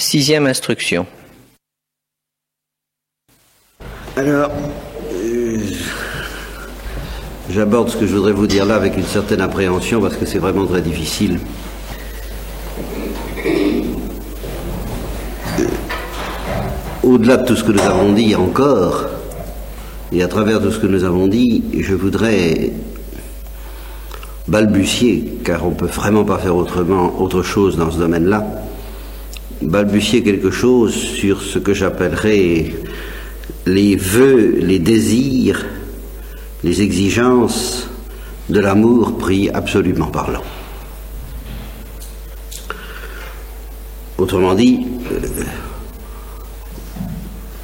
Sixième instruction. Alors, j'aborde ce que je voudrais vous dire là avec une certaine appréhension parce que c'est vraiment très difficile. Au-delà de tout ce que nous avons dit encore, et à travers tout ce que nous avons dit, je voudrais balbutier, car on ne peut vraiment pas faire autre chose dans ce domaine-là, balbutier quelque chose sur ce que j'appellerais les vœux, les désirs, les exigences de l'amour pris absolument parlant. Autrement dit,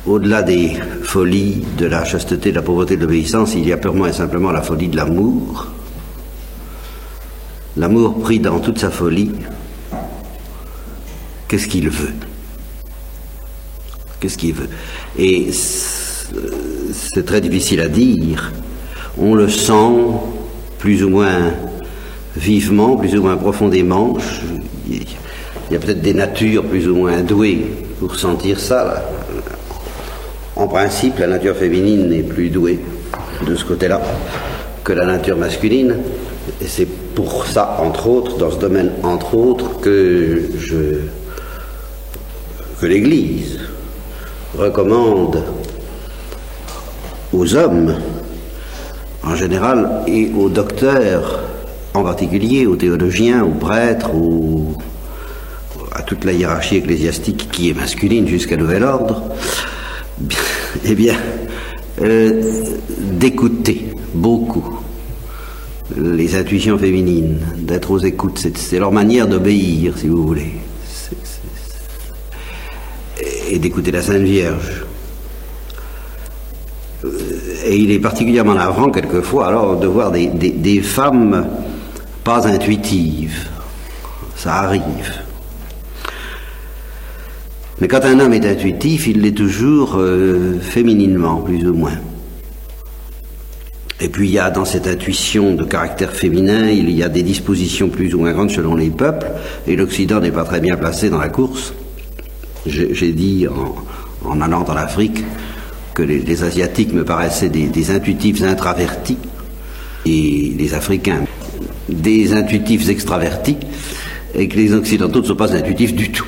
au-delà des folies de la chasteté, de la pauvreté, de l'obéissance, il y a purement et simplement la folie de l'amour. L'amour pris dans toute sa folie, qu'est-ce qu'il veut? Qu'est-ce qu'il veut? Et c'est très difficile à dire. On le sent plus ou moins vivement, plus ou moins profondément. Il y a peut-être des natures plus ou moins douées pour sentir ça, là. En principe, la nature féminine n'est plus douée de ce côté-là que la nature masculine. Et c'est pour ça, entre autres, dans ce domaine, entre autres, que l'Église recommande aux hommes, en général, et aux docteurs, en particulier, aux théologiens, aux prêtres, à toute la hiérarchie ecclésiastique qui est masculine jusqu'à nouvel ordre, eh bien, d'écouter beaucoup les intuitions féminines, d'être aux écoutes, c'est leur manière d'obéir, si vous voulez, et d'écouter la Sainte Vierge. Et il est particulièrement navrant quelquefois alors de voir des femmes pas intuitives. Ça arrive. Mais quand un homme est intuitif, il l'est toujours fémininement, plus ou moins. Et puis il y a dans cette intuition de caractère féminin, il y a des dispositions plus ou moins grandes selon les peuples, et l'Occident n'est pas très bien placé dans la course. J'ai dit en allant en Afrique que les Asiatiques me paraissaient des intuitifs intravertis, et les Africains des intuitifs extravertis, et que les Occidentaux ne sont pas intuitifs du tout.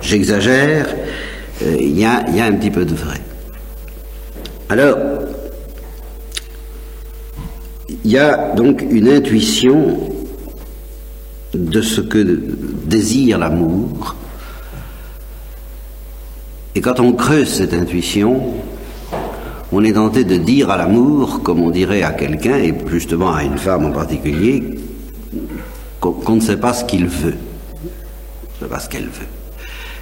J'exagère, il y a un petit peu de vrai. Alors, il y a donc une intuition de ce que désire l'amour, et quand on creuse cette intuition, on est tenté de dire à l'amour, comme on dirait à quelqu'un, et justement à une femme en particulier, qu'on ne sait pas ce qu'il veut. On ne sait pas ce qu'elle veut.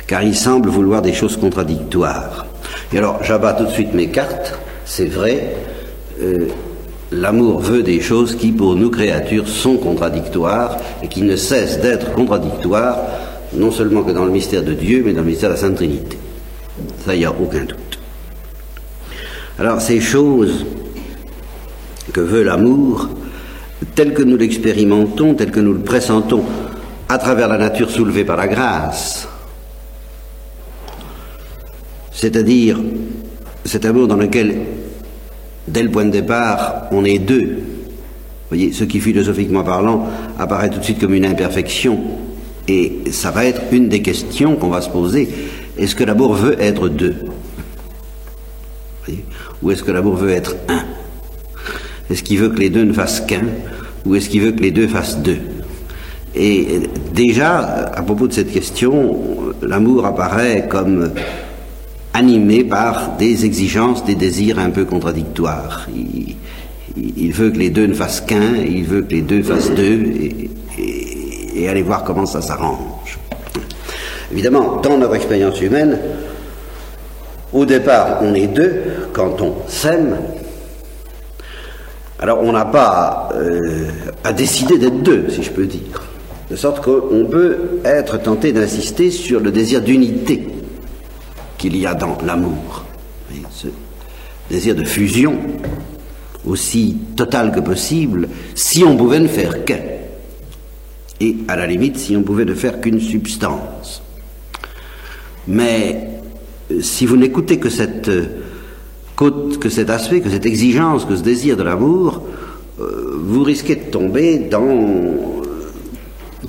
Car il semble vouloir des choses contradictoires. Et alors, j'abats tout de suite mes cartes, c'est vrai, l'amour veut des choses qui, pour nous créatures, sont contradictoires, et qui ne cessent d'être contradictoires, non seulement que dans le mystère de Dieu, mais dans le mystère de la Sainte Trinité. Ça, il n'y a aucun doute. Alors, ces choses que veut l'amour, telles que nous l'expérimentons, telles que nous le pressentons, à travers la nature soulevée par la grâce, c'est-à-dire cet amour dans lequel, dès le point de départ, on est deux. Vous voyez, ce qui, philosophiquement parlant, apparaît tout de suite comme une imperfection. Et ça va être une des questions qu'on va se poser. Est-ce que l'amour veut être deux? Vous voyez? Ou est-ce que l'amour veut être un? Est-ce qu'il veut que les deux ne fassent qu'un? Ou est-ce qu'il veut que les deux fassent deux? Et déjà, à propos de cette question, l'amour apparaît comme animé par des exigences, des désirs un peu contradictoires. Il veut que les deux ne fassent qu'un, il veut que les deux fassent deux, et allez voir comment ça s'arrange. Évidemment, dans notre expérience humaine, au départ, on est deux quand on s'aime. Alors, on n'a pas à décider d'être deux, si je peux dire. De sorte qu'on peut être tenté d'insister sur le désir d'unité qu'il y a dans l'amour. Ce désir de fusion, aussi total que possible, si on pouvait ne faire qu'un. et à la limite si on pouvait ne faire qu'une substance. Mais si vous n'écoutez que cet aspect, que cette exigence, que ce désir de l'amour, vous risquez de tomber dans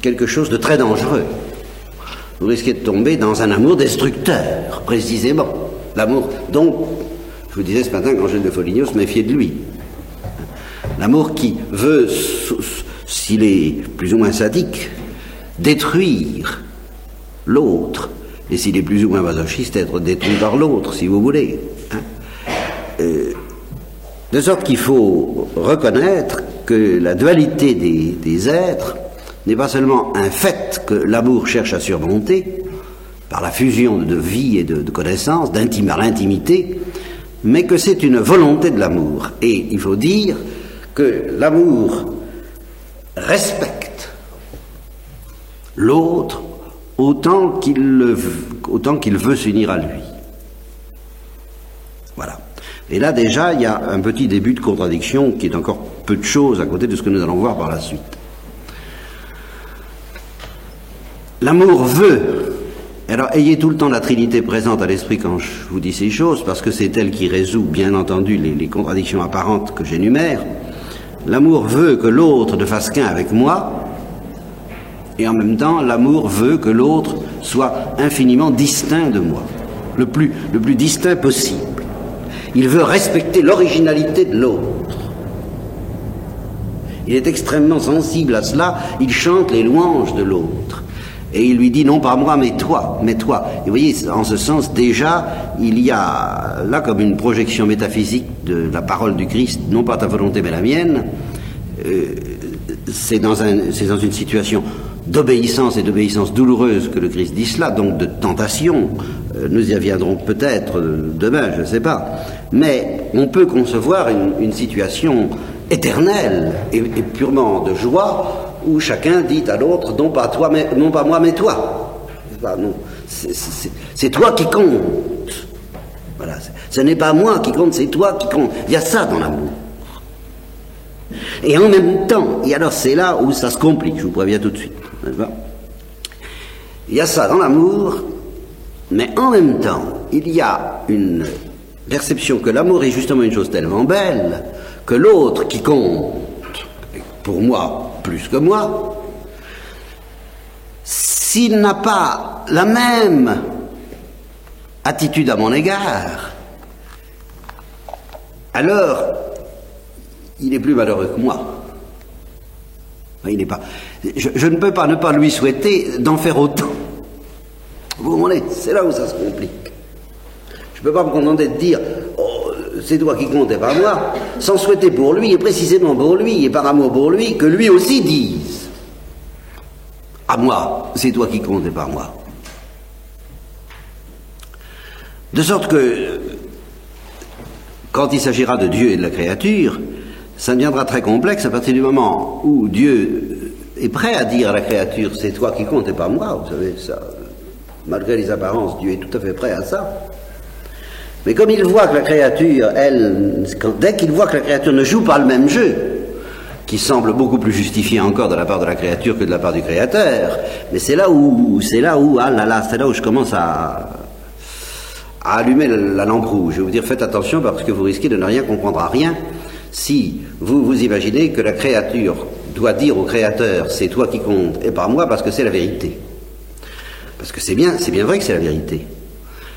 quelque chose de très dangereux. Vous risquez de tomber dans un amour destructeur, précisément. L'amour dont, je vous disais ce matin quand Eugène de Foligno se méfiait de lui. L'amour qui veut, s'il est plus ou moins sadique, détruire l'autre, et s'il est plus ou moins masochiste, être détruit par l'autre, si vous voulez. De sorte qu'il faut reconnaître que la dualité des êtres n'est pas seulement un fait que l'amour cherche à surmonter, par la fusion de vie et de connaissances, à l'intimité, mais que c'est une volonté de l'amour. Et il faut dire que l'amour respecte l'autre autant qu'il veut s'unir à lui. Voilà. Et là déjà, il y a un petit début de contradiction qui est encore peu de choses à côté de ce que nous allons voir par la suite. L'amour veut. Alors, ayez tout le temps la Trinité présente à l'esprit quand je vous dis ces choses, parce que c'est elle qui résout, bien entendu, les contradictions apparentes que j'énumère. L'amour veut que l'autre ne fasse qu'un avec moi, et en même temps, l'amour veut que l'autre soit infiniment distinct de moi, le plus distinct possible. Il veut respecter l'originalité de l'autre. Il est extrêmement sensible à cela, il chante les louanges de l'autre. Et il lui dit, non pas moi, mais toi, mais toi. Et vous voyez, en ce sens, déjà, il y a là comme une projection métaphysique de la parole du Christ, non pas ta volonté, mais la mienne. C'est dans une situation d'obéissance et d'obéissance douloureuse que le Christ dit cela, donc de tentation. Nous y reviendrons peut-être demain, je ne sais pas. Mais on peut concevoir une situation éternelle et purement de joie, où chacun dit à l'autre, non pas moi, mais toi. C'est toi qui compte. Voilà. Ce n'est pas moi qui compte, c'est toi qui compte. Il y a ça dans l'amour. Et en même temps, et alors c'est là où ça se complique, je vous préviens tout de suite. Il y a ça dans l'amour, mais en même temps, il y a une perception que l'amour est justement une chose tellement belle, que l'autre qui compte, pour moi, plus que moi, s'il n'a pas la même attitude à mon égard, alors il est plus malheureux que moi. Il n'est pas. Je ne peux pas ne pas lui souhaiter d'en faire autant. Vous comprenez? C'est là où ça se complique. Je ne peux pas me contenter de dire oh, c'est toi qui comptes et pas moi, sans souhaiter pour lui, et précisément pour lui, et par amour pour lui, que lui aussi dise à moi, c'est toi qui comptes et pas moi. De sorte que, quand il s'agira de Dieu et de la créature, ça deviendra très complexe à partir du moment où Dieu est prêt à dire à la créature, c'est toi qui comptes et pas moi. Vous savez, ça, malgré les apparences, Dieu est tout à fait prêt à ça. Mais comme il voit que la créature, elle, dès qu'il voit que la créature ne joue pas le même jeu, qui semble beaucoup plus justifié encore de la part de la créature que de la part du Créateur, mais c'est là où, ah là là, c'est là où je commence à allumer la lampe rouge. Je vais vous dire, faites attention parce que vous risquez de ne rien comprendre à rien si vous vous imaginez que la créature doit dire au Créateur, c'est toi qui compte et pas moi, parce que c'est la vérité. Parce que c'est bien vrai que c'est la vérité.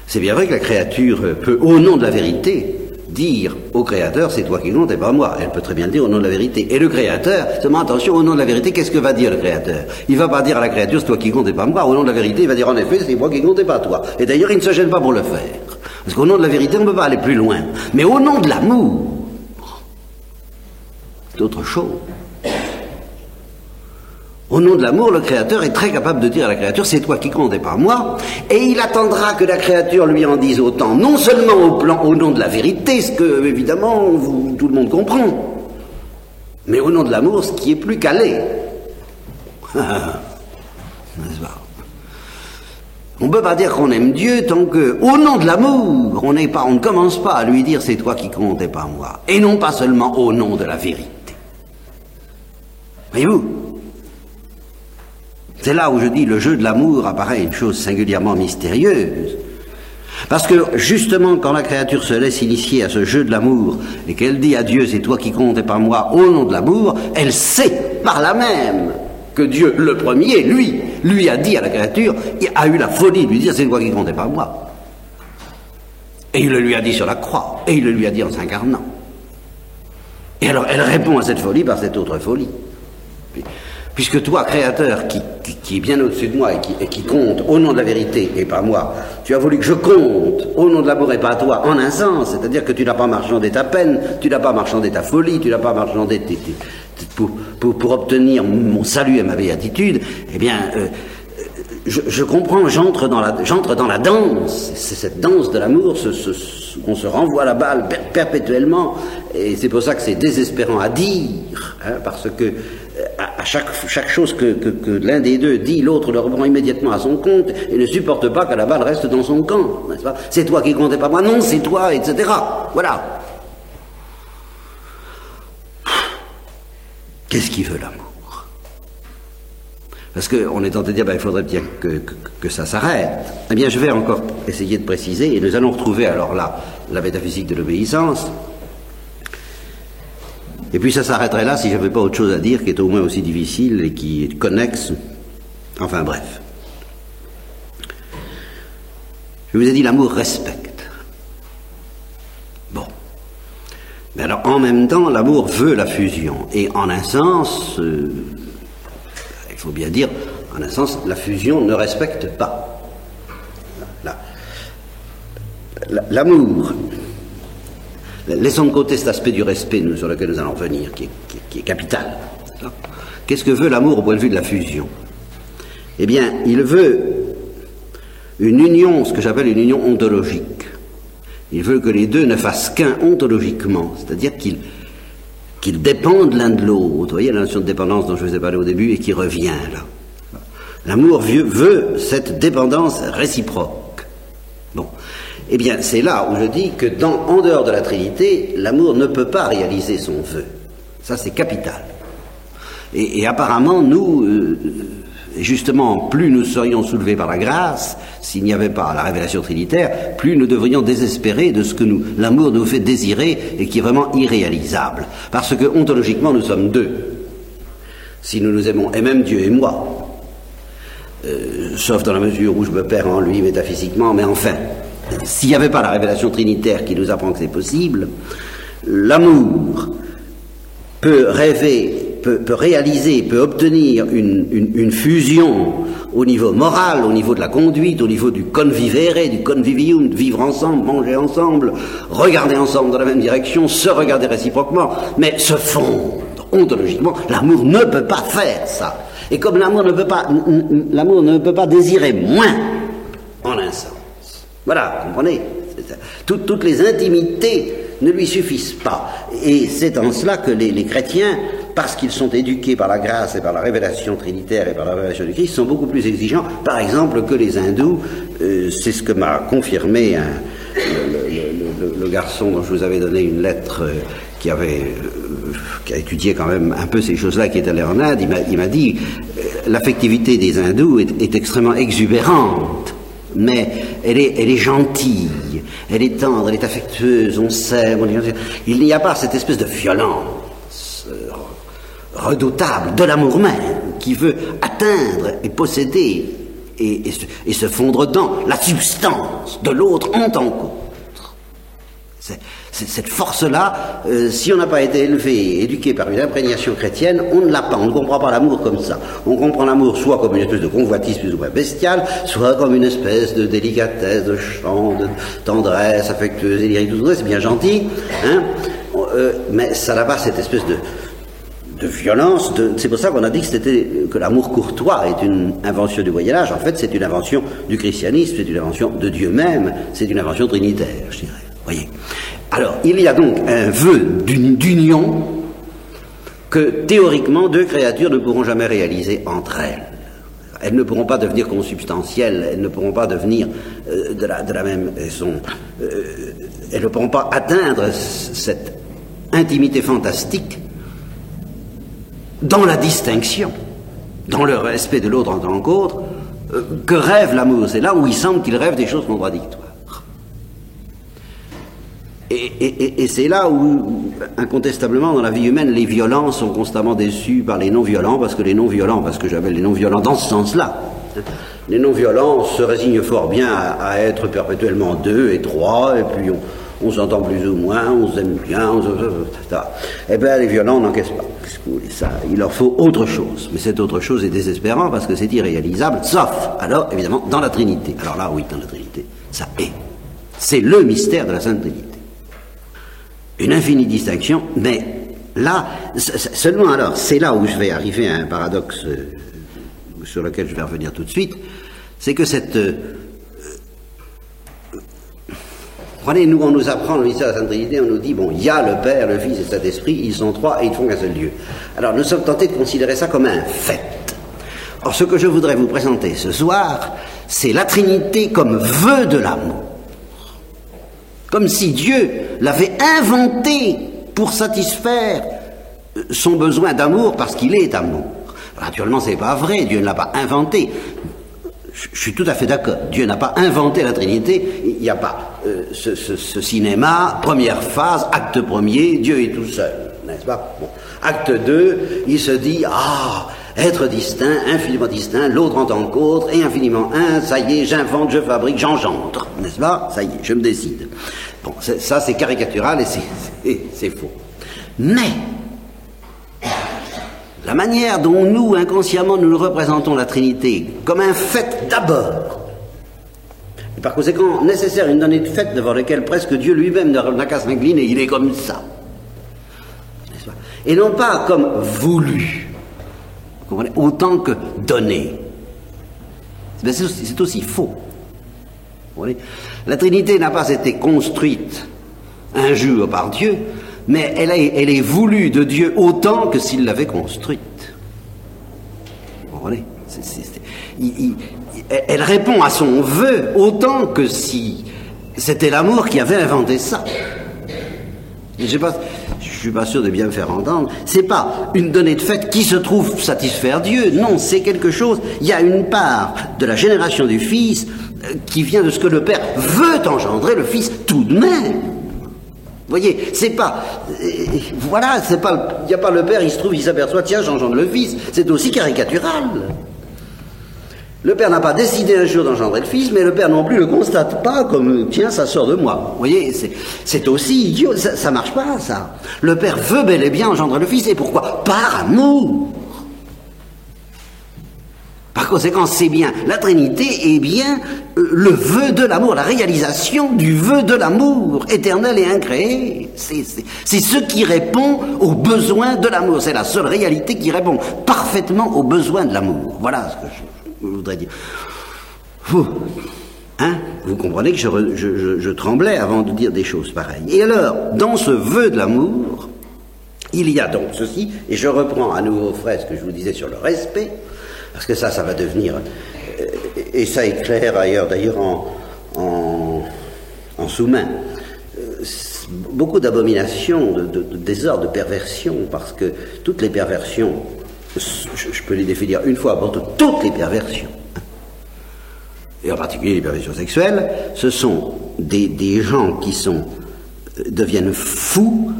C'est bien vrai que la créature peut, au nom de la vérité, dire au Créateur, c'est toi qui compte et pas moi. Elle peut très bien le dire au nom de la vérité. Et le Créateur, seulement attention, au nom de la vérité, qu'est-ce que va dire le Créateur? Il ne va pas dire à la créature, c'est toi qui compte et pas moi. Au nom de la vérité, il va dire en effet, c'est moi qui compte et pas toi. Et d'ailleurs, il ne se gêne pas pour le faire. Parce qu'au nom de la vérité, on ne peut pas aller plus loin. Mais au nom de l'amour, c'est autre chose. Au nom de l'amour, le Créateur est très capable de dire à la créature, c'est toi qui compte et pas moi, et il attendra que la créature lui en dise autant, non seulement au nom de la vérité, ce que, évidemment, tout le monde comprend, mais au nom de l'amour, ce qui est plus calé. N'est-ce pas? On ne peut pas dire qu'on aime Dieu tant que, au nom de l'amour, on ne commence pas à lui dire, c'est toi qui compte et pas moi, et non pas seulement au nom de la vérité. Voyez-vous? c'est là où je dis le jeu de l'amour apparaît une chose singulièrement mystérieuse. Parce que justement quand la créature se laisse initier à ce jeu de l'amour et qu'elle dit à Dieu c'est toi qui comptes et pas moi au nom de l'amour, elle sait par là même que Dieu le premier, lui a dit à la créature, il a eu la folie de lui dire c'est toi qui comptes et pas moi. Et il le lui a dit sur la croix, et il le lui a dit en s'incarnant. Et alors elle répond à cette folie par cette autre folie. Puisque toi, créateur, qui est bien au-dessus de moi et qui compte au nom de la vérité et pas moi, tu as voulu que je compte au nom de l'amour et pas toi, en un sens, c'est-à-dire que tu n'as pas marchandé ta peine, tu n'as pas marchandé ta folie, tu n'as pas marchandé pour obtenir mon salut et ma béatitude, eh bien, je comprends, j'entre dans la danse, c'est cette danse de l'amour, on se renvoie la balle perpétuellement, et c'est pour ça que c'est désespérant à dire, hein, parce que à chaque chose que l'un des deux dit, l'autre le reprend immédiatement à son compte et ne supporte pas que la balle reste dans son camp, n'est-ce pas? C'est toi qui comptais pas moi, non, c'est toi, etc. Voilà. Qu'est-ce qu'il veut l'amour? Parce qu'on est tenté de dire, il faudrait bien que ça s'arrête. Eh bien, je vais encore essayer de préciser, et nous allons retrouver alors là la métaphysique de l'obéissance. Et puis ça s'arrêterait là si je n'avais pas autre chose à dire qui est au moins aussi difficile et qui est connexe. Enfin bref. Je vous ai dit l'amour respecte. Bon. Mais alors en même temps, l'amour veut la fusion. Et en un sens, il faut bien dire, en un sens, la fusion ne respecte pas. L'amour. Laissons de côté cet aspect du respect sur lequel nous allons venir, qui est capital. Qu'est-ce que veut l'amour au point de vue de la fusion? Eh bien, il veut une union, ce que j'appelle une union ontologique. Il veut que les deux ne fassent qu'un ontologiquement, c'est-à-dire qu'ils dépendent l'un de l'autre. Vous voyez la notion de dépendance dont je vous ai parlé au début et qui revient là. L'amour veut cette dépendance réciproque. Bon. Eh bien, c'est là où je dis que en dehors de la Trinité, l'amour ne peut pas réaliser son vœu. Ça, c'est capital. Et apparemment, nous, justement, plus nous serions soulevés par la grâce, s'il n'y avait pas la révélation trinitaire, plus nous devrions désespérer de ce que l'amour nous fait désirer et qui est vraiment irréalisable. Parce que, ontologiquement, nous sommes deux. Si nous nous aimons, et même Dieu et moi, sauf dans la mesure où je me perds en lui métaphysiquement, mais enfin... S'il n'y avait pas la révélation trinitaire qui nous apprend que c'est possible, l'amour peut rêver, peut réaliser, peut obtenir une fusion au niveau moral, au niveau de la conduite, au niveau du convivere, du convivium, vivre ensemble, manger ensemble, regarder ensemble dans la même direction, se regarder réciproquement, mais se fondre ontologiquement. L'amour ne peut pas faire ça. Et comme l'amour ne peut pas désirer moins, en un sens. Voilà, comprenez? Toutes les intimités ne lui suffisent pas. Et c'est en cela que les chrétiens, parce qu'ils sont éduqués par la grâce et par la révélation trinitaire et par la révélation du Christ, sont beaucoup plus exigeants, par exemple, que les hindous. C'est ce que m'a confirmé le garçon dont je vous avais donné une lettre qui a étudié quand même un peu ces choses-là, qui est allé en Inde. Il m'a dit l'affectivité des hindous est extrêmement exubérante. Mais elle est gentille, elle est tendre, elle est affectueuse, on s'aime, il n'y a pas cette espèce de violence redoutable de l'amour même qui veut atteindre et posséder et se fondre dans la substance de l'autre en tant qu'autre. Cette force-là, si on n'a pas été élevé, éduqué par une imprégnation chrétienne, on ne l'a pas, on ne comprend pas l'amour comme ça. On comprend l'amour soit comme une espèce de convoitise plus ou moins bestiale, soit comme une espèce de délicatesse, de chant, de tendresse affectueuse, et tout ça, c'est bien gentil, hein, mais ça n'a pas cette espèce de violence. C'est pour ça qu'on a dit que l'amour courtois est une invention du Moyen-Âge. En fait, c'est une invention du christianisme, c'est une invention de Dieu même, c'est une invention trinitaire, je dirais. Voyez. Alors, il y a donc un vœu d'union que, théoriquement, deux créatures ne pourront jamais réaliser entre elles. Elles ne pourront pas devenir consubstantielles, elles ne pourront pas devenir de la même façon. Elles ne pourront pas atteindre cette intimité fantastique dans la distinction. dans le respect de l'autre en tant qu'autre, que rêve l'amour. C'est là où il semble qu'il rêve des choses contradictoires. Et c'est là où, incontestablement, dans la vie humaine, les violents sont constamment déçus par les non-violents, parce que j'appelle les non-violents dans ce sens-là, les non-violents se résignent fort bien à être perpétuellement deux et trois, et puis on s'entend plus ou moins, on s'aime bien, eh bien les violents n'encaissent pas. Ça, il leur faut autre chose, mais cette autre chose est désespérant parce que c'est irréalisable, sauf, alors, évidemment, dans la Trinité. Alors là, oui, dans la Trinité, ça est. C'est le mystère de la Sainte Trinité. Une infinie distinction, mais là, seulement alors, c'est là où je vais arriver à un paradoxe sur lequel je vais revenir tout de suite, c'est que cette... Prenez, nous, on nous apprend le mystère de la Sainte Trinité, on nous dit, bon, il y a le Père, le Fils et le Saint-Esprit, ils sont trois et ils ne font qu'un seul Dieu. Alors, nous sommes tentés de considérer ça comme un fait. Or, ce que je voudrais vous présenter ce soir, c'est la Trinité comme vœu de l'amour. Comme si Dieu l'avait inventé pour satisfaire son besoin d'amour parce qu'il est amour. Naturellement, c'est pas vrai, Dieu ne l'a pas inventé. Je suis tout à fait d'accord, Dieu n'a pas inventé la Trinité, il n'y a pas ce cinéma, première phase, acte premier, Dieu est tout seul, n'est-ce pas? Bon. Acte 2, il se dit, être distinct, infiniment distinct, l'autre en tant qu'autre, et infiniment un, ça y est, j'invente, je fabrique, j'engendre, n'est-ce pas? Ça y est, je me décide. Bon, ça c'est caricatural et c'est faux. Mais, la manière dont nous, inconsciemment, nous représentons la Trinité, comme un fait d'abord, et par conséquent, nécessaire une donnée de fait devant lequel presque Dieu lui-même n'a qu'à s'incliner, il est comme ça. N'est-ce pas? Et non pas comme voulu. Vous comprenez? Autant que donné. C'est aussi faux. Vous voyez? La Trinité n'a pas été construite un jour par Dieu, mais elle est voulue de Dieu autant que s'il l'avait construite. Vous voyez? Elle répond à son vœu autant que si c'était l'amour qui avait inventé ça. Je suis pas sûr de bien me faire entendre. C'est pas une donnée de fait qui se trouve satisfaire Dieu. Non, c'est quelque chose. Il y a une part de la génération du Fils qui vient de ce que le Père veut engendrer le Fils tout de même. Vous voyez, c'est pas... voilà, c'est pas... Il n'y a pas le Père, il se trouve, il s'aperçoit, tiens, j'engendre le Fils. C'est aussi caricatural. Le Père n'a pas décidé un jour d'engendrer le Fils, mais le Père non plus ne le constate pas comme, tiens, ça sort de moi. Vous voyez, c'est aussi idiot, ça marche pas, ça. Le Père veut bel et bien engendrer le Fils, et pourquoi? Par amour. Par conséquent, c'est bien, la Trinité est bien le vœu de l'amour, la réalisation du vœu de l'amour, éternel et incréé. C'est ce qui répond aux besoins de l'amour. C'est la seule réalité qui répond parfaitement aux besoins de l'amour. Voilà ce que je voudrais dire. Vous comprenez que je tremblais avant de dire des choses pareilles. Et alors, dans ce vœu de l'amour, il y a donc ceci, et je reprends à nouveau, frère, ce que je vous disais sur le respect, parce que ça va devenir... et ça éclaire d'ailleurs en sous-main. Beaucoup d'abominations, de désordre, de perversions, parce que toutes les perversions, je peux les définir une fois pour toutes les perversions, et en particulier les perversions sexuelles, ce sont des gens qui deviennent fous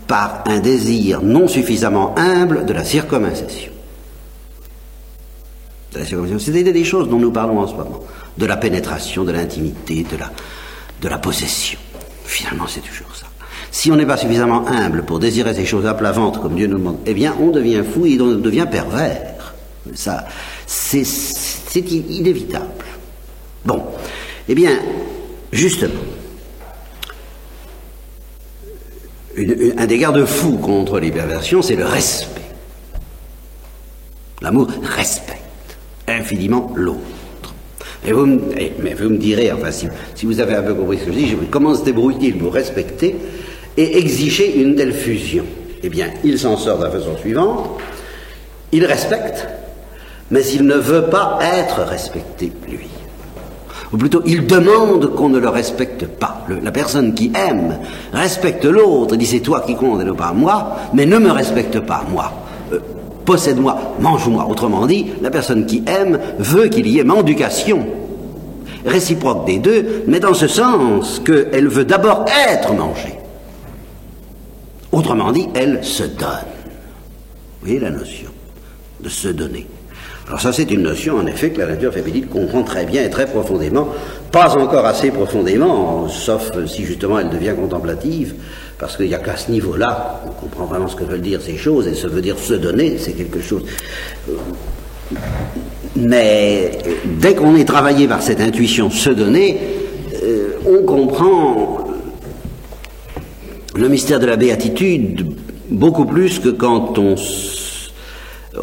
par un désir non suffisamment humble de la circoncision. C'est des choses dont nous parlons en ce moment, de la pénétration, de l'intimité, de la possession. Finalement, c'est toujours ça. Si on n'est pas suffisamment humble pour désirer ces choses à plat ventre, comme Dieu nous demande, eh bien, on devient fou et on devient pervers. Ça, c'est inévitable. Bon, eh bien, justement, un des garde-fous contre les perversions, c'est le respect. L'amour respecte infiniment l'autre. Mais vous me direz, enfin, si vous avez un peu compris ce que je dis, comment se débrouille-t-il pour respecter et exiger une telle fusion? Eh bien, il s'en sort de la façon suivante, il respecte, mais il ne veut pas être respecté, lui. Ou plutôt, il demande qu'on ne le respecte pas. La personne qui aime respecte l'autre, dit c'est toi qui compte et non pas moi, mais ne me respecte pas, moi. possède-moi, mange-moi. Autrement dit, la personne qui aime veut qu'il y ait mendication réciproque des deux, mais dans ce sens qu'elle veut d'abord être mangée. Autrement dit, elle se donne. Vous voyez la notion de se donner. Alors ça, c'est une notion, en effet, que la nature féminine comprend très bien et très profondément, pas encore assez profondément, sauf si justement elle devient contemplative, parce qu'il n'y a qu'à ce niveau-là, on comprend vraiment ce que veulent dire ces choses, et ça veut dire se donner, c'est quelque chose... Mais dès qu'on est travaillé par cette intuition se donner, on comprend le mystère de la béatitude beaucoup plus que quand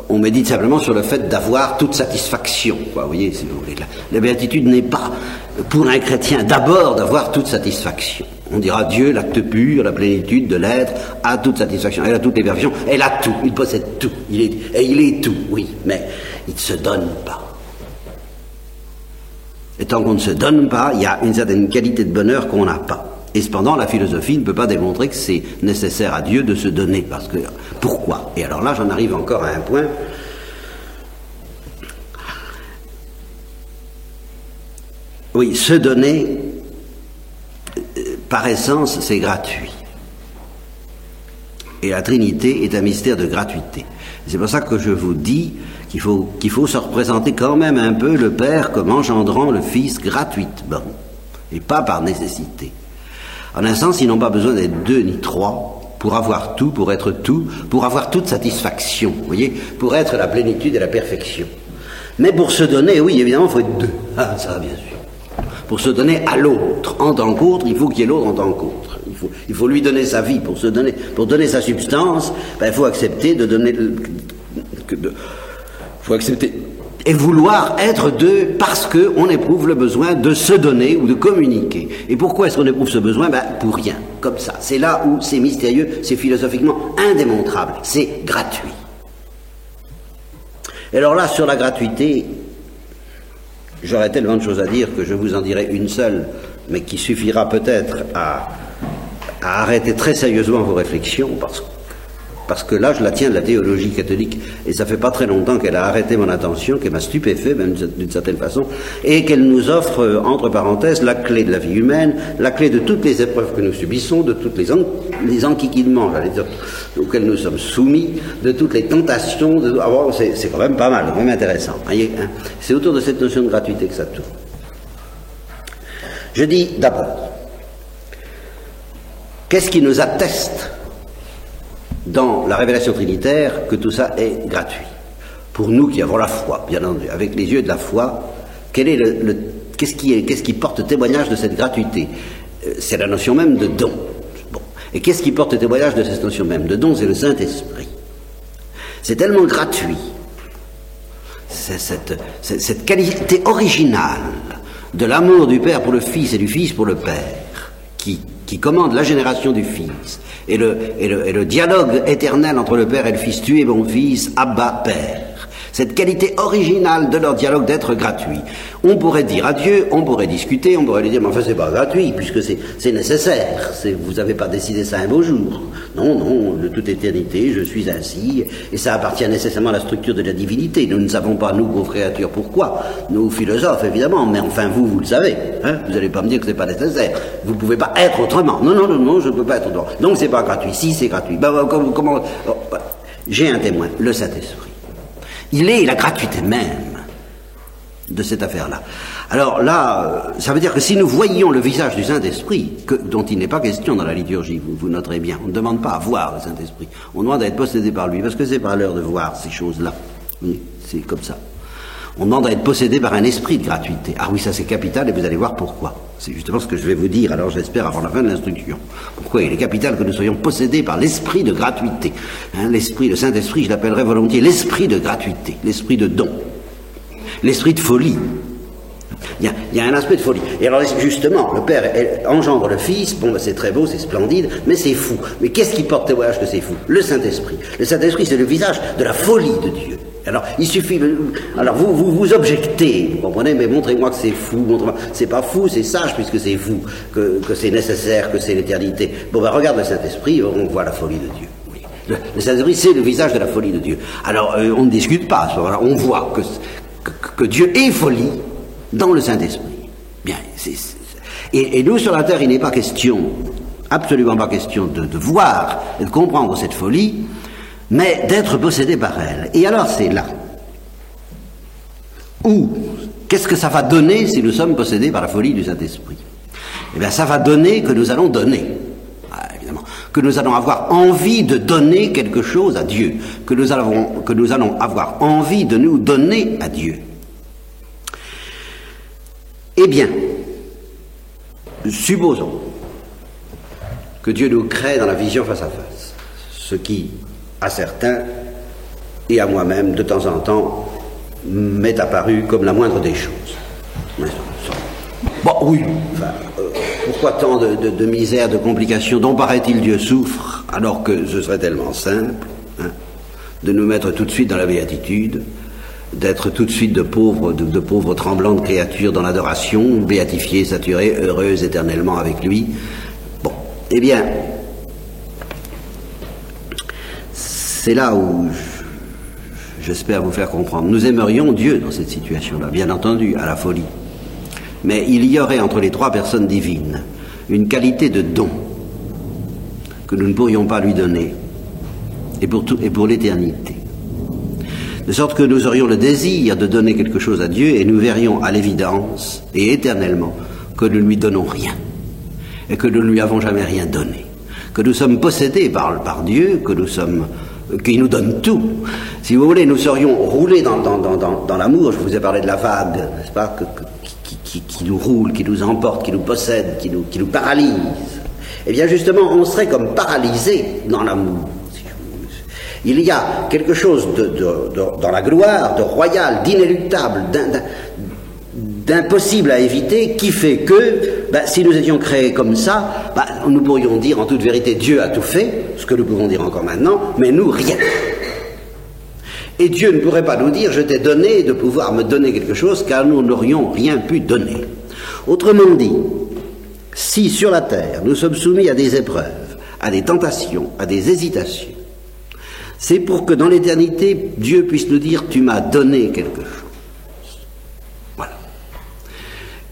on médite simplement sur le fait d'avoir toute satisfaction. Quoi. Vous voyez, la béatitude n'est pas, pour un chrétien, d'abord d'avoir toute satisfaction. On dira Dieu, l'acte pur, la plénitude de l'être, a toute satisfaction. Elle a toutes les perfections, elle a tout, il possède tout. Il est tout, oui, mais il ne se donne pas. Et tant qu'on ne se donne pas, il y a une certaine qualité de bonheur qu'on n'a pas. Et cependant, la philosophie ne peut pas démontrer que c'est nécessaire à Dieu de se donner. Parce que, pourquoi? Et alors là, j'en arrive encore à un point. Oui, se donner, par essence, c'est gratuit. Et la Trinité est un mystère de gratuité. C'est pour ça que je vous dis qu'il faut se représenter quand même un peu le Père comme engendrant le Fils gratuitement, et pas par nécessité. En un sens, ils n'ont pas besoin d'être deux ni trois pour avoir tout, pour être tout, pour avoir toute satisfaction, vous voyez, pour être la plénitude et la perfection. Mais pour se donner, oui, évidemment, il faut être deux. Ah, ça, bien sûr. Pour se donner à l'autre, en tant qu'autre, il faut qu'il y ait l'autre en tant qu'autre. Il faut lui donner sa vie, pour donner sa substance, ben, il faut accepter de donner... faut accepter et vouloir être deux parce qu'on éprouve le besoin de se donner ou de communiquer. Et pourquoi est-ce qu'on éprouve ce besoin? Ben, pour rien, comme ça. C'est là où c'est mystérieux, c'est philosophiquement indémontrable, c'est gratuit. Et alors là, sur la gratuité, j'aurais tellement de choses à dire que je vous en dirai une seule, mais qui suffira peut-être à arrêter très sérieusement vos réflexions, parce que là, je la tiens de la théologie catholique, et ça fait pas très longtemps qu'elle a arrêté mon attention, qu'elle m'a stupéfait, même d'une certaine façon, et qu'elle nous offre, entre parenthèses, la clé de la vie humaine, la clé de toutes les épreuves que nous subissons, de toutes les enquiquillements, j'allais dire, auxquels nous sommes soumis, de toutes les tentations, c'est quand même pas mal, quand même intéressant. Voyez, hein, c'est autour de cette notion de gratuité que ça tourne. Je dis d'abord, qu'est-ce qui nous atteste dans la révélation trinitaire que tout ça est gratuit? Pour nous qui avons la foi, bien entendu, avec les yeux de la foi, qu'est-ce qui porte témoignage de cette gratuité? C'est la notion même de don. Bon. Et qu'est-ce qui porte témoignage de cette notion même de don? C'est le Saint-Esprit. C'est tellement gratuit, cette qualité originale de l'amour du Père pour le Fils et du Fils pour le Père, qui commande la génération du Fils, et le dialogue éternel entre le Père et le Fils, tu es mon Fils, Abba, Père. Cette qualité originale de leur dialogue d'être gratuit. On pourrait dire à Dieu, on pourrait discuter, on pourrait lui dire, mais enfin c'est pas gratuit, puisque c'est nécessaire, vous n'avez pas décidé ça un beau jour. Non, de toute éternité, je suis ainsi, et ça appartient nécessairement à la structure de la divinité. Nous ne savons pas, nous, pauvres créatures, pourquoi. Nous, philosophes, évidemment, mais enfin vous le savez. Hein, vous n'allez pas me dire que c'est pas nécessaire. Vous ne pouvez pas être autrement. Non, je ne peux pas être autrement. Donc c'est pas gratuit. Si, c'est gratuit. Comment j'ai un témoin, le Saint-Esprit. Il est la gratuité même de cette affaire-là. Alors là, ça veut dire que si nous voyions le visage du Saint-Esprit, dont il n'est pas question dans la liturgie, vous noterez bien, on ne demande pas à voir le Saint-Esprit, on demande à être possédé par lui, parce que c'est pas l'heure de voir ces choses-là. Oui, c'est comme ça. On demande à être possédé par un esprit de gratuité. Ah oui, ça c'est capital, et vous allez voir pourquoi. C'est justement ce que je vais vous dire, alors j'espère avant la fin de l'instruction. Pourquoi il est capital que nous soyons possédés par l'esprit de gratuité. Hein, l'esprit, le Saint-Esprit, je l'appellerais volontiers l'esprit de gratuité, l'esprit de don, l'esprit de folie. Il y a un aspect de folie. Et alors justement, le Père engendre le Fils, bon, c'est très beau, c'est splendide, mais c'est fou. Mais qu'est-ce qui porte témoignage que c'est fou? Le Saint-Esprit. Le Saint-Esprit, c'est le visage de la folie de Dieu. Alors, il suffit... Alors, vous objectez, vous comprenez, mais montrez-moi que c'est fou, montrez-moi... C'est pas fou, c'est sage, puisque c'est fou, que c'est nécessaire, que c'est l'éternité. Bon, ben, regarde le Saint-Esprit, on voit la folie de Dieu. Oui. Le Saint-Esprit, c'est le visage de la folie de Dieu. Alors, on ne discute pas à ce moment-là. On voit que Dieu est folie dans le Saint-Esprit. Bien, et nous, sur la terre, il n'est pas question, absolument pas question de voir et de comprendre cette folie, mais d'être possédé par elle. Et alors, c'est là où, qu'est-ce que ça va donner si nous sommes possédés par la folie du Saint-Esprit? Eh bien, ça va donner que nous allons donner. Évidemment. Que nous allons avoir envie de donner quelque chose à Dieu. Que nous allons avoir envie de nous donner à Dieu. Eh bien, supposons que Dieu nous crée dans la vision face à face. Ce qui, à certains, et à moi-même, de temps en temps, m'est apparu comme la moindre des choses. Bon, oui, enfin, pourquoi tant de misère, de complications dont paraît-il Dieu souffre, alors que ce serait tellement simple, hein, de nous mettre tout de suite dans la béatitude, d'être tout de suite de pauvres tremblantes créatures dans l'adoration, béatifiées, saturées, heureuses éternellement avec lui. Bon, eh bien, c'est là où j'espère vous faire comprendre. Nous aimerions Dieu dans cette situation-là, bien entendu, à la folie. Mais il y aurait entre les trois personnes divines une qualité de don que nous ne pourrions pas lui donner, et pour l'éternité. De sorte que nous aurions le désir de donner quelque chose à Dieu, et nous verrions à l'évidence, et éternellement, que nous ne lui donnons rien, et que nous ne lui avons jamais rien donné, que nous sommes possédés par Dieu, qu'il nous donne tout. Si vous voulez, nous serions roulés dans l'amour. Je vous ai parlé de la vague, n'est-ce pas, qui nous roule, qui nous emporte, qui nous possède, qui nous paralyse. Eh bien, justement, on serait comme paralysés dans l'amour. Il y a quelque chose dans la gloire, de royal, d'inéluctable, d'impossible à éviter, qui fait que, si nous étions créés comme ça, nous pourrions dire en toute vérité, Dieu a tout fait, ce que nous pouvons dire encore maintenant, mais nous, rien. Et Dieu ne pourrait pas nous dire, je t'ai donné de pouvoir me donner quelque chose, car nous n'aurions rien pu donner. Autrement dit, si sur la terre, nous sommes soumis à des épreuves, à des tentations, à des hésitations, c'est pour que dans l'éternité, Dieu puisse nous dire, tu m'as donné quelque chose. Voilà.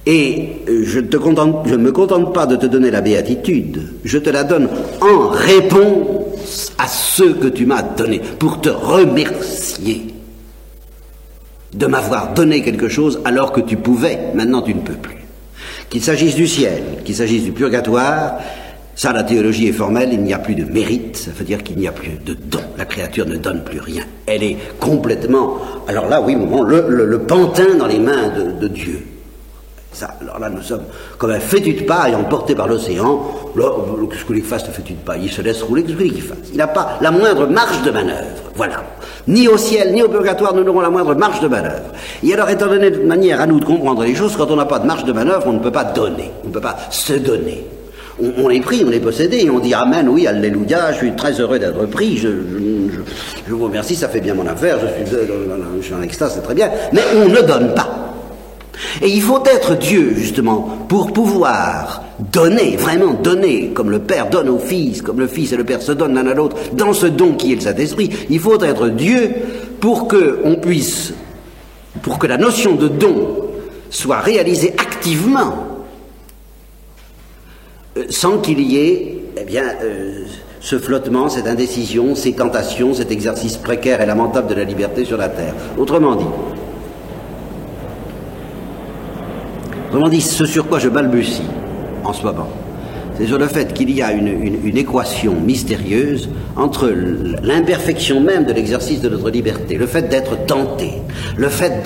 Et je ne me contente pas de te donner la béatitude, je te la donne en réponse à ce que tu m'as donné, pour te remercier de m'avoir donné quelque chose alors que tu pouvais, maintenant tu ne peux plus. Qu'il s'agisse du ciel, qu'il s'agisse du purgatoire, ça la théologie est formelle, il n'y a plus de mérite, ça veut dire qu'il n'y a plus de don, la créature ne donne plus rien, elle est complètement, alors là oui, le pantin dans les mains de Dieu. Ça, alors là, nous sommes comme un fétu de paille emporté par l'océan. Qu'est-ce que qu'il fasse, le fétu de paille? Il se laisse rouler, qu'est-ce qu'il fasse? Il n'a pas la moindre marge de manœuvre. Voilà. Ni au ciel, ni au purgatoire, nous n'aurons la moindre marge de manœuvre. Et alors, étant donné de manière à nous de comprendre les choses, quand on n'a pas de marge de manœuvre, on ne peut pas donner. On ne peut pas se donner. On est pris, on est possédé, et on dit Amen, oui, Alléluia, je suis très heureux d'être pris, je vous remercie, ça fait bien mon affaire, je suis en extase, c'est très bien, mais on ne donne pas. Et il faut être Dieu, justement, pour pouvoir donner, vraiment donner, comme le Père donne au Fils, comme le Fils et le Père se donnent l'un à l'autre, dans ce don qui est le Saint-Esprit. Il faut être Dieu pour que la notion de don soit réalisée activement, sans qu'il y ait, ce flottement, cette indécision, ces tentations, cet exercice précaire et lamentable de la liberté sur la terre. Autrement dit, ce sur quoi je balbutie en ce moment, c'est sur le fait qu'il y a une équation mystérieuse entre l'imperfection même de l'exercice de notre liberté, le fait d'être tenté, le fait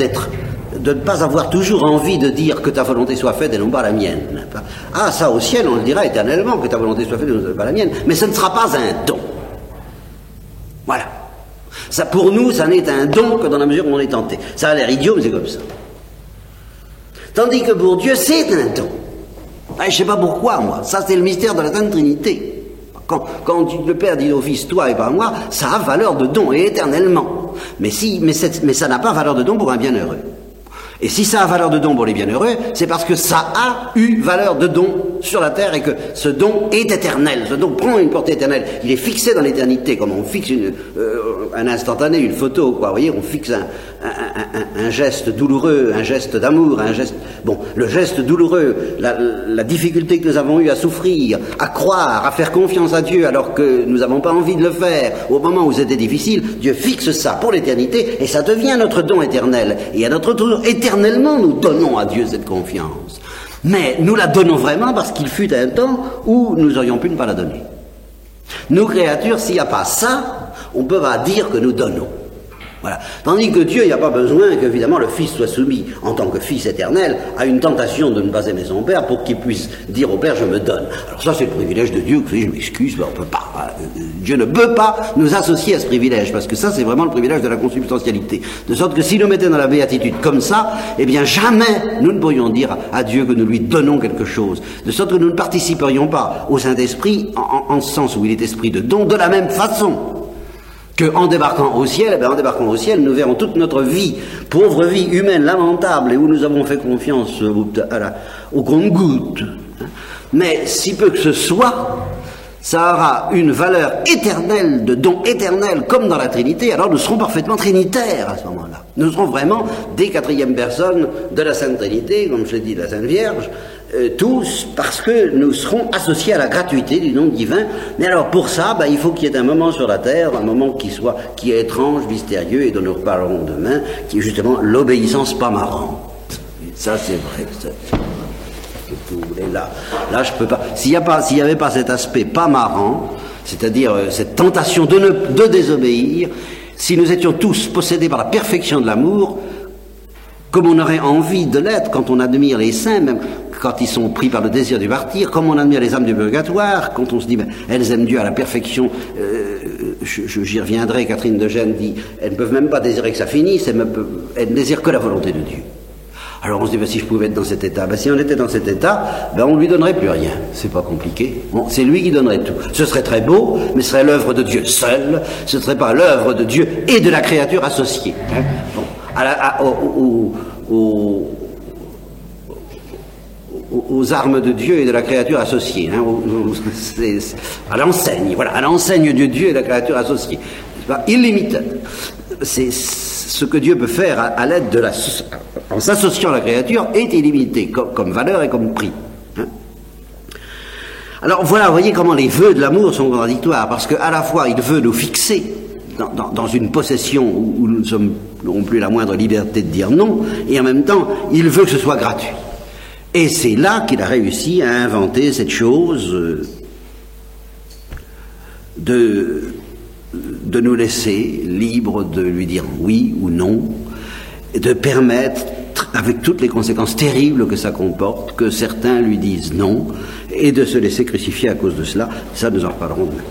de ne pas avoir toujours envie de dire que ta volonté soit faite et non pas la mienne. Ah, ça au ciel, on le dira éternellement, que ta volonté soit faite et non pas la mienne, mais ce ne sera pas un don. Voilà. Ça, pour nous, ça n'est un don que dans la mesure où on est tenté. Ça a l'air idiot, mais c'est comme ça. Tandis que pour Dieu, c'est un don. Je ne sais pas pourquoi, moi. Ça, c'est le mystère de la Sainte Trinité. Quand le Père dit au Fils, toi et pas moi, ça a valeur de don, et éternellement. Mais ça n'a pas valeur de don pour un bienheureux. Et si ça a valeur de don pour les bienheureux, c'est parce que ça a eu valeur de don sur la terre et que ce don est éternel, ce don prend une portée éternelle, il est fixé dans l'éternité, comme on fixe un instantané, une photo, quoi, vous voyez, on fixe un geste douloureux, un geste d'amour, un geste... Bon, le geste douloureux, la difficulté que nous avons eu à souffrir, à croire, à faire confiance à Dieu alors que nous n'avons pas envie de le faire, au moment où c'était difficile, Dieu fixe ça pour l'éternité et ça devient notre don éternel. Et à notre tour, éternellement, nous donnons à Dieu cette confiance. Mais nous la donnons vraiment parce qu'il fut un temps où nous aurions pu ne pas la donner. Nous, créatures, s'il n'y a pas ça, on peut pas dire que nous donnons. Voilà. Tandis que Dieu, il n'y a pas besoin qu'évidemment le Fils soit soumis, en tant que Fils éternel, à une tentation de ne pas aimer son Père pour qu'il puisse dire au Père, je me donne. Alors ça, c'est le privilège de Dieu, je m'excuse, mais on peut pas. Dieu ne peut pas nous associer à ce privilège, parce que ça, c'est vraiment le privilège de la consubstantialité. De sorte que s'il nous mettait dans la béatitude comme ça, eh bien jamais nous ne pourrions dire à Dieu que nous lui donnons quelque chose. De sorte que nous ne participerions pas au Saint-Esprit, en ce sens où il est esprit de don, de la même façon. Qu'en débarquant au ciel, nous verrons toute notre vie, pauvre vie humaine lamentable, et où nous avons fait confiance au compte-gouttes. Mais si peu que ce soit, ça aura une valeur éternelle, de don éternel, comme dans la Trinité, alors nous serons parfaitement trinitaires à ce moment-là. Nous serons vraiment des quatrièmes personnes de la Sainte Trinité, comme je l'ai dit, de la Sainte Vierge, tous, parce que nous serons associés à la gratuité du nom divin. Mais alors pour ça, il faut qu'il y ait un moment sur la terre, un moment qui est étrange, mystérieux, et dont nous reparlerons demain, qui est justement l'obéissance pas marrante. Et ça c'est vrai. Là je peux pas. S'il n'y avait pas cet aspect pas marrant, c'est-à-dire cette tentation de désobéir, si nous étions tous possédés par la perfection de l'amour, comme on aurait envie de l'être quand on admire les saints, même quand ils sont pris par le désir du martyr, comme on admire les âmes du purgatoire, quand on se dit, elles aiment Dieu à la perfection, j'y reviendrai, Catherine de Gênes dit, elles ne peuvent même pas désirer que ça finisse, elles ne désirent que la volonté de Dieu. Alors on se dit, si je pouvais être dans cet état, si on était dans cet état, on ne lui donnerait plus rien. C'est pas compliqué. Bon, c'est lui qui donnerait tout. Ce serait très beau, mais ce serait l'œuvre de Dieu seul, ce ne serait pas l'œuvre de Dieu et de la créature associée. Hein. Bon, aux armes de Dieu et de la créature associée, hein, à l'enseigne, voilà, à l'enseigne de Dieu et de la créature associée. Illimité. C'est ce que Dieu peut faire à l'aide de en s'associant à la créature est illimité, comme valeur et comme prix. Hein. Alors voilà, vous voyez comment les vœux de l'amour sont contradictoires, parce qu'à la fois il veut nous fixer dans une possession où nous n'avons plus la moindre liberté de dire non, et en même temps il veut que ce soit gratuit. Et c'est là qu'il a réussi à inventer cette chose de nous laisser libres de lui dire oui ou non, et de permettre, avec toutes les conséquences terribles que ça comporte, que certains lui disent non, et de se laisser crucifier à cause de cela. Ça, nous en reparlerons demain.